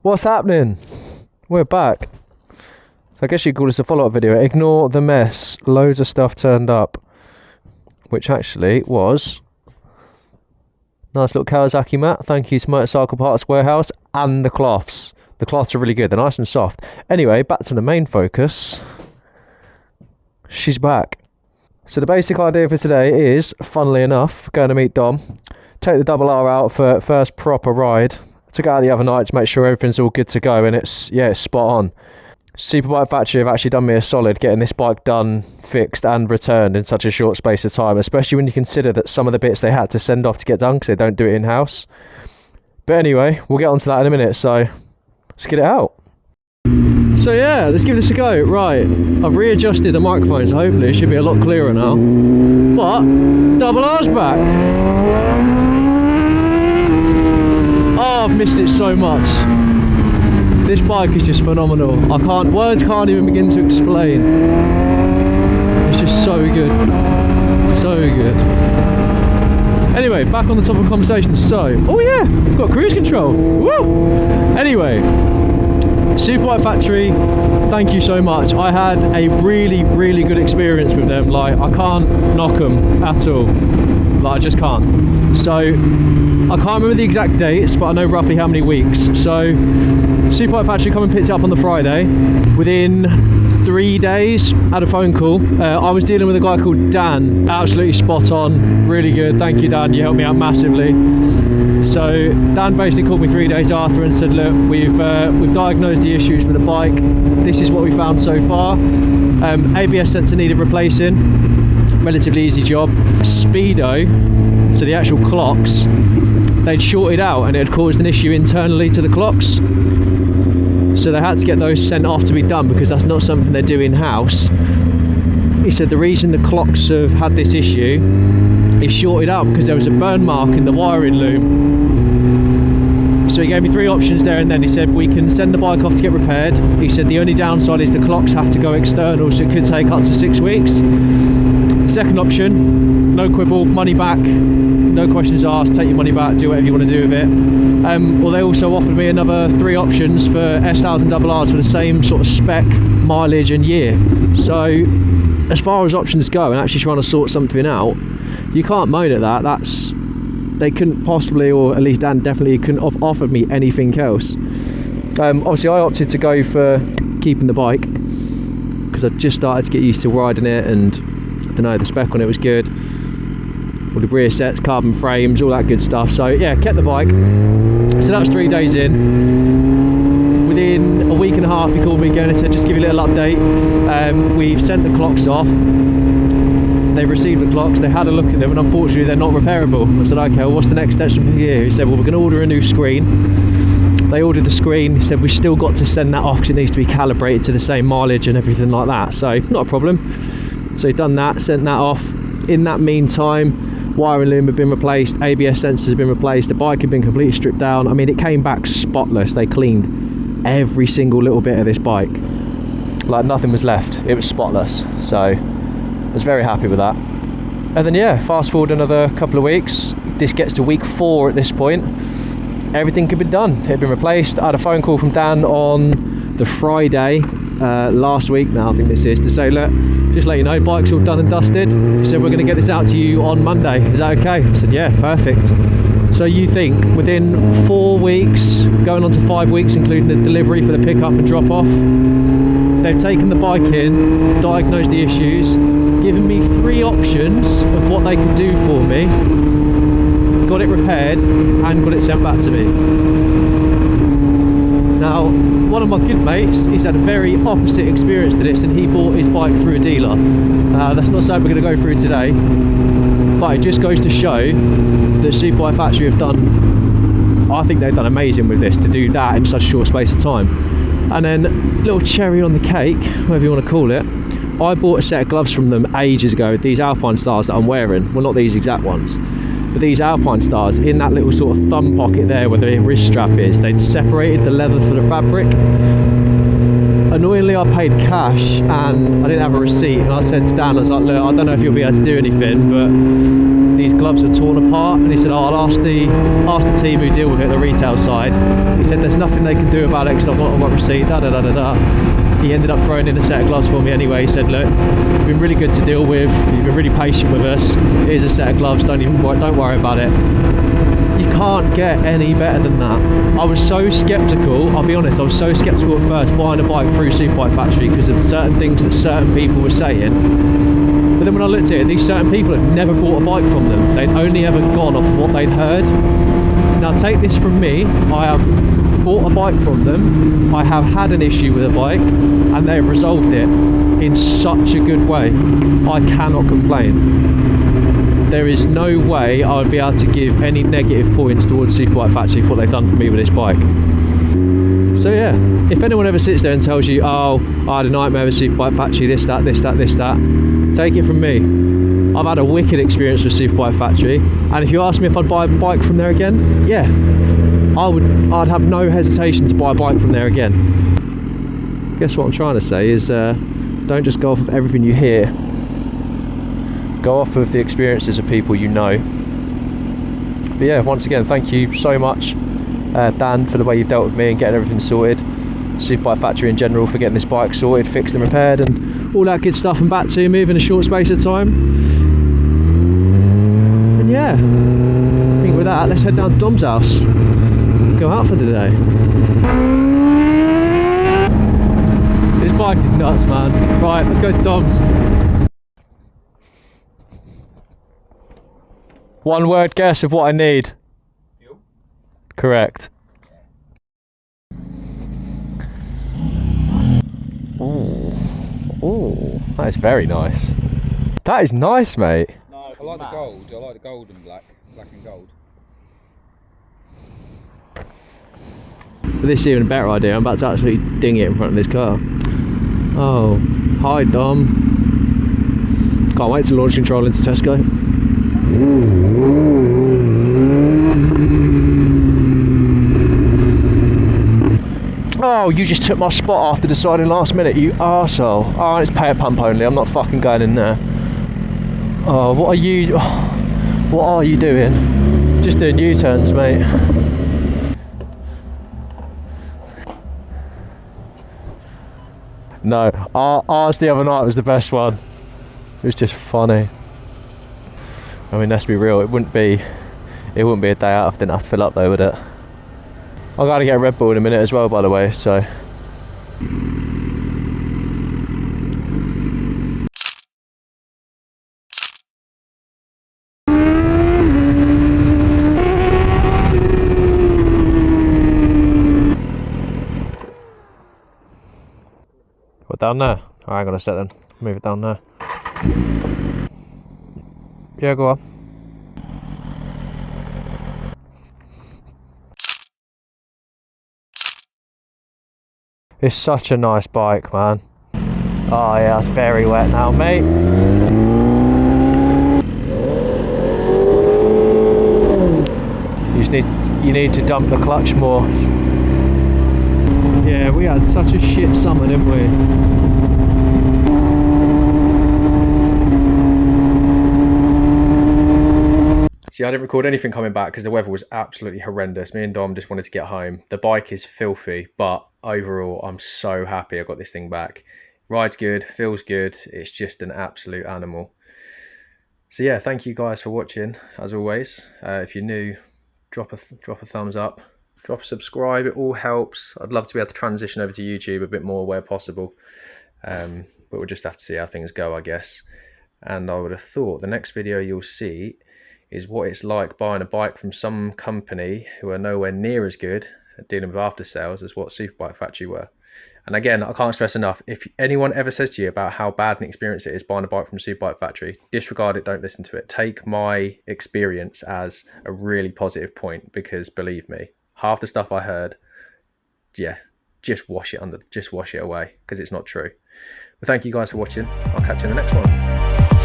What's happening? We're back. So I guess you'd call this a follow-up video. Ignore the mess. Loads of stuff turned up, which actually was nice little Kawasaki mat. Thank you to Motorcycle Parts Warehouse, and the cloths. The cloths are really good. They're nice and soft. Anyway, back to the main focus. She's back. So the basic idea for today is, funnily enough, going to meet Dom. Take the double R out for first proper ride. Took it out the other night to make sure everything's all good to go, and it's spot on. Superbike factory have actually done me a solid getting this bike done, fixed and returned in such a short space of time, especially when you consider that some of the bits they had to send off to get done because they don't do it in-house. But anyway, we'll get onto that in a minute, so let's get it out. So yeah, let's give this a go. Right, I've readjusted the microphone, so hopefully it should be a lot clearer now. But double R's back. Oh, I've missed it so much. This bike is just phenomenal. Words can't even begin to explain. It's just so good. So good. Anyway, back on the top of the conversation. So, oh yeah, we've got cruise control. Woo! Anyway, Superbike factory, thank you so much. I had a really good experience with them. Like, I can't knock them at all. Like, I just can't. So I can't remember the exact dates, but I know roughly how many weeks. So Superbike factory come and picked it up on the Friday. Within 3 days, had a phone call. I was dealing with a guy called Dan. Absolutely spot on, really good. Thank you, Dan, you helped me out massively. So Dan basically called me 3 days after and said, look, we've diagnosed the issues with the bike. This is what we found so far. ABS sensor needed replacing. Relatively easy job. Speedo, so the actual clocks, they'd shorted out and it had caused an issue internally to the clocks. So they had to get those sent off to be done because that's not something they do in-house. He said the reason the clocks have had this issue is shorted out because there was a burn mark in the wiring loom. So he gave me 3 options there and then. He said we can send the bike off to get repaired. He said the only downside is the clocks have to go external, so it could take up to 6 weeks. Second option, no quibble, money back, no questions asked, take your money back, do whatever you want to do with it. Well, they also offered me another 3 options for S1000RRs for the same sort of spec, mileage and year. So as far as options go and actually trying to sort something out, you can't moan at that. They couldn't possibly, or at least Dan definitely couldn't have offered me anything else. Obviously I opted to go for keeping the bike because I just started to get used to riding it, and I don't know, the spec on it was good. All the rear sets, carbon frames, all that good stuff. So yeah, kept the bike. So that was 3 days in. Within a week and a half he called me again and said just give you a little update. We've sent the clocks off. They received the clocks, they had a look at them, and unfortunately they're not repairable. I said, okay, well, what's the next steps from here? He said, well, we're going to order a new screen. They ordered the screen. He said, we've still got to send that off because it needs to be calibrated to the same mileage and everything like that. So not a problem. So he'd done that, sent that off. In that meantime, wiring loom had been replaced, ABS sensors had been replaced, the bike had been completely stripped down. I mean, it came back spotless. They cleaned every single little bit of this bike. Like, nothing was left. It was spotless. So I was very happy with that. And then yeah, fast forward another couple of weeks. This gets to week 4 at this point. Everything could be done. It had been replaced. I had a phone call from Dan on the Friday last week now, I think this is, to say, look, just let you know, bike's all done and dusted. He said we're going to get this out to you on Monday. Is that okay? I said yeah, perfect. So you think within 4 weeks, going on to 5 weeks, including the delivery for the pickup and drop off, they've taken the bike in, diagnosed the issues, given me 3 options of what they could do for me, got it repaired and got it sent back to me. Now, one of my good mates, he's had a very opposite experience to this, and he bought his bike through a dealer. That's not something we're going to go through today, but it just goes to show that Superbike factory have done, I think they've done amazing with this, to do that in such a short space of time. And then, little cherry on the cake, whatever you want to call it, I bought a set of gloves from them ages ago, these Alpine Stars that I'm wearing. Well, not these exact ones, but these Alpine Stars. In that little sort of thumb pocket there where the wrist strap is, they'd separated the leather for the fabric. Annoyingly, I paid cash and I didn't have a receipt, and I said to Dan, I was like, look, I don't know if you'll be able to do anything, but these gloves are torn apart, and he said, oh, I'll ask the team who deal with it, the retail side. He said there's nothing they can do about it because I've got a receipt, da da da da da. He ended up throwing in a set of gloves for me anyway. He said, look, you've been really good to deal with, you've been really patient with us, here's a set of gloves, don't worry about it. You can't get any better than that. I was so sceptical, I'll be honest, I was so sceptical at first buying a bike through Superbike Factory because of certain things that certain people were saying. But then when I looked at it, these certain people had never bought a bike from them. They'd only ever gone off what they'd heard. Now take this from me, I have bought a bike from them, I have had an issue with a bike, and they have resolved it in such a good way. I cannot complain. There is no way I would be able to give any negative points towards Superbike Factory for what they've done for me with this bike. So yeah, if anyone ever sits there and tells you, oh, I had a nightmare with Superbike Factory, this, that, take it from me. I've had a wicked experience with Superbike Factory, and if you ask me if I'd buy a bike from there again, yeah, I'd have no hesitation to buy a bike from there again. Guess what I'm trying to say is, don't just go off of everything you hear. Go off of the experiences of people you know. But yeah, once again, thank you so much, Dan, for the way you've dealt with me and getting everything sorted. Superbike Factory in general for getting this bike sorted, fixed and repaired and all that good stuff, and back to move in a short space of time. And yeah, I think with that, let's head down to Dom's house. Go out for the day. This bike is nuts, man. Right, let's go to Dom's. One word guess of what I need. Fuel? Correct. Oh, that is very nice. That is nice, mate. No, I like the gold. I like the gold and black and gold. But this is even a better idea. I'm about to actually ding it in front of this car. Oh, hi Dom. Can't wait to launch control into Tesco. Oh, you just took my spot after deciding last minute, you arsehole. Oh, it's pay at pump only, I'm not fucking going in there. Oh, what are you doing? Just doing U-turns, mate. No, ours the other night was the best one. It was just funny. I mean, let's be real, it wouldn't be a day out if I didn't have to fill up though, would it? I gotta get a Red Bull in a minute as well, by the way, so. What, down there? Oh, hang on a sec then, move it down there. Yeah, go on. It's such a nice bike, man. Oh yeah, it's very wet now, mate. You need to dump the clutch more. Yeah, we had such a shit summer, didn't we? See, I didn't record anything coming back because the weather was absolutely horrendous. Me and Dom just wanted to get home. The bike is filthy, but overall, I'm so happy I got this thing back. Rides good, feels good. It's just an absolute animal. So yeah, thank you guys for watching, as always. If you're new, drop a thumbs up, drop a subscribe. It all helps. I'd love to be able to transition over to YouTube a bit more where possible. But we'll just have to see how things go, I guess. And I would have thought the next video you'll see is what it's like buying a bike from some company who are nowhere near as good at dealing with after sales as what Superbike Factory were. And again, I can't stress enough, if anyone ever says to you about how bad an experience it is buying a bike from Superbike Factory, disregard it, don't listen to it. Take my experience as a really positive point, because believe me, half the stuff I heard, yeah, just wash it away, because it's not true. But thank you guys for watching. I'll catch you in the next one.